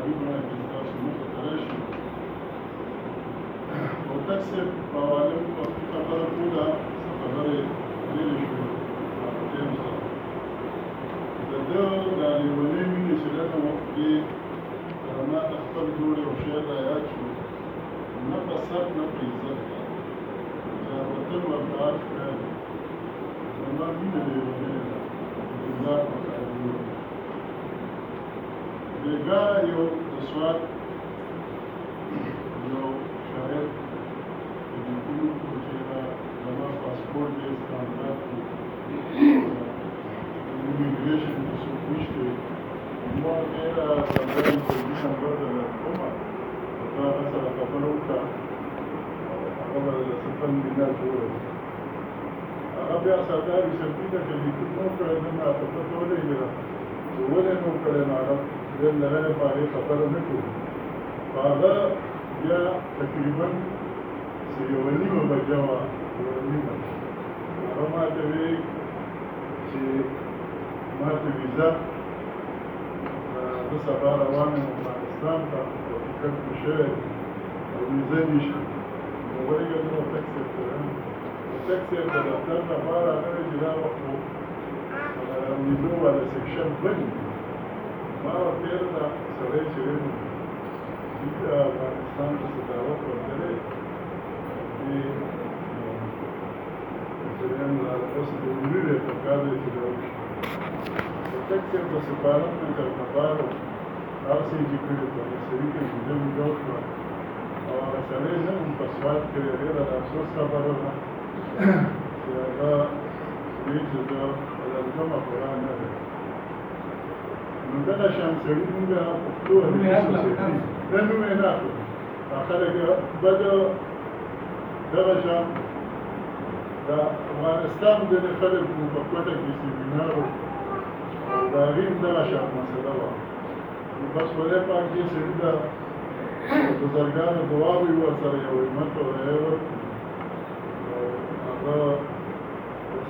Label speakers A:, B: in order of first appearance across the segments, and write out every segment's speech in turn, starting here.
A: تعليمنا بالناس المتدرج وتكسب قوانين وفقة الأولى سفرية ليش ده يعني من سلالة وقتي ما أخطر دوري وشيء لا يأتي نفسك نفسك وتم أبعاد كذا وما من اليومين بالله وتعالى بقى يوم أسود يوم شهر يكون كتيرا لما باسبور يستعمل immigration تسويشته ما غير زمان تجينا برضه للحكومة فمثلا كفروكا قبل سفن الناس دول أبي أصدقائي يسمينا في اللي كنت نوكر إنما أتفق ولا نوكر نعرف لأن أنا فاهم خبر منه فهذا جاء تقريبا سيولي وبجوا وليما وما تبي شيء ما تبيزا بس أبغى أوامر مع الإسلام كم شيء وميزانيش ولا يقدروا تكسر بدأتنا فارا أنا جلا وقفوا نزوا على سكشن بني ما أعتقد سوي شيء إذا أفغانستان تستطيع وقتها في مثلاً الأصل الأولي فكذا يتجاوز تكتب بسفارة من الكفارة أرسي جكري فمسريك الجزم جوشوا أو رسالة من بسفات كريرة الأسوس سفارة سيارة سريج على الجمع قرآن من ذلك عشان سريج منها أفتوها للسوسيتي لأنه يناخذ أخلق بدأ درجة أفغانستان ده خلق مفقودة في سيمينارو دارين درجة مسألة بس ولا باقي سيدا بزرگان دوابي وصل يومات وغيره هذا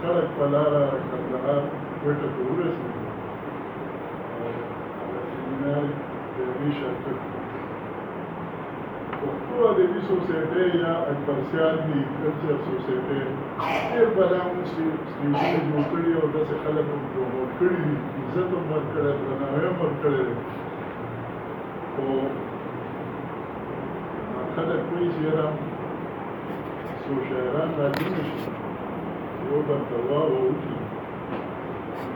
A: خلق فلارا كندهار كويتا تورس سيمينار بيشا Toda de mi sociedade ya imparcial ni culture sociedade. Bala si mukri or da se khala ko mukri izzat umar kare banawe umar kare. To khala koi shera so shairan da dinish yo da dawa o uti.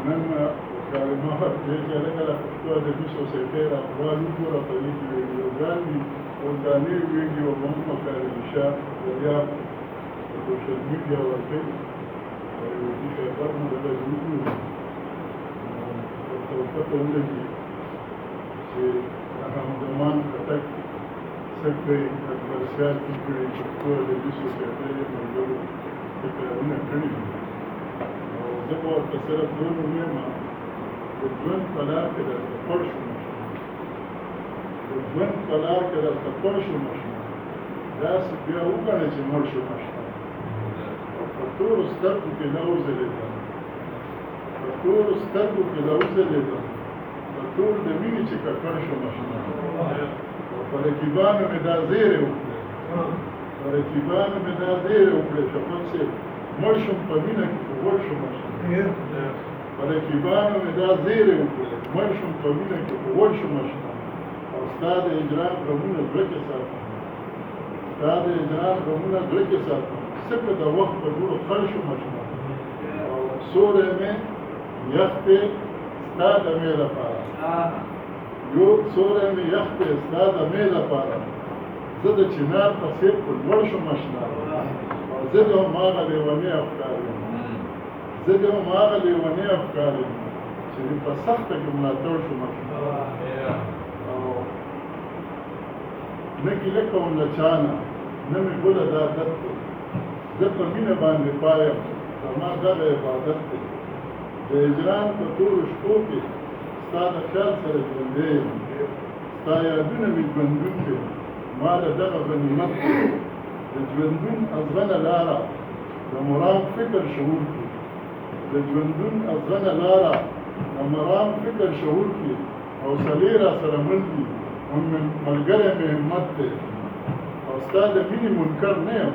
A: Nama kalima hat je kala toda de mi sociedade walu pura tariqi yo gandi وزاني فيديو مهمة كالإنشاء والياب والسوشيال ميديا والفيس ويودي شيطان لدى الوجود والتوقف الذي أهم زمان فتك سكري البرسيات فكري شكوى لبسو سيطاني موجود فكرين كريم وزبوا التسرب دون مهمة والدون فلاك للفرش ژوند په لار کې درته پړ شو مشنه داسې بیا وګڼئ چې مړ شو مشنه په ټولو سترګو کې نه وځلېدم په ټولو سترګو کې نه وځلېدم په ټول د مینې چې ککړ شو مشنه په رقیبانو مې دا زیرې وکړې په رقیبانو مې دا زیرې وکړې شفق صاحب مړ شم په مینه کې خو وړ شو مشنه په رقیبانو مې دا زیرې وکړې مړ شم په مینه کې خو وړ شو مشنه استاد اجرام غمونه درکه ساتم استاد اجرام غمونه درکه ساتم سپه د وخت په ډورو خلشو مشنه او سوره مې یخته استاد مې لپاره یو سوره مې یخته استاد مې لپاره زه د چنار په سیب په لوړ شو مشنه او زه د ماغه لیونی افکار زه د ماغه لیونی افکار چې په سخته کې ملاتړ شو مشنه نکی لکوم لچانا نمی گل دا عادت دی زه په مینه باندې پایم زما دغه عبادت دی د اجرام په ټولو شپو کې ستا د خیال سره ژوندی یم ستا یادونه مې ژوندون دی ما د دغه غنیمت دی د ژوندون ازغنه لاره د مرام فکر شعور کې د ژوندون ازغنه لاره د مرام فکر شعور کې حوصلې را سره مل دي من ملګری مې همت دی او ستا د مینې منکر نه یم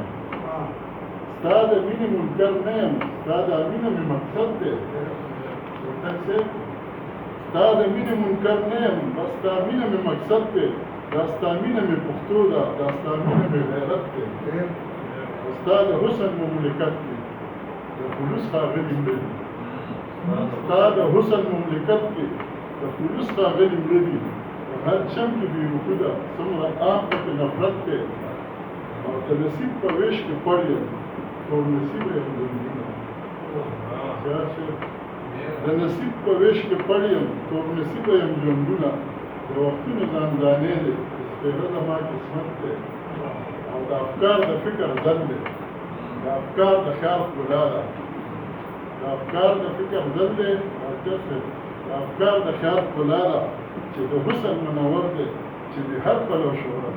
A: ستا د مینې منکر نه یم ستا د مینه مې مقصد دی ستا د مینې منکر نه یم بس ستا مینه مې مقصد دی دا ستا مینه مې پښتو ده دا ستا مینه مې غیرت دی ستا د حسن مملکت دی د خلوص ښاغلي مړه دي ستا د حسن مملکت کې د خلوص ښاغلي مړه دي هر چم کې بې رکو ده څومره عام پکې نفرت دی او د نصیب په ویش کې پړ یم تور نصیبه یم ژوندونه د نصیب په ویش کې پړ یم تور نصیبه یم ژوندونه د وختونو ځاندانې دی سپېره زما قسمت دی او د افکار د فکر ځل دی د افکار د خیال ښکلا ده د افکار د فکر ځل دی د افکار د خیال ښکلا ده چې د حسن منور دی چې د هر پلو شهرت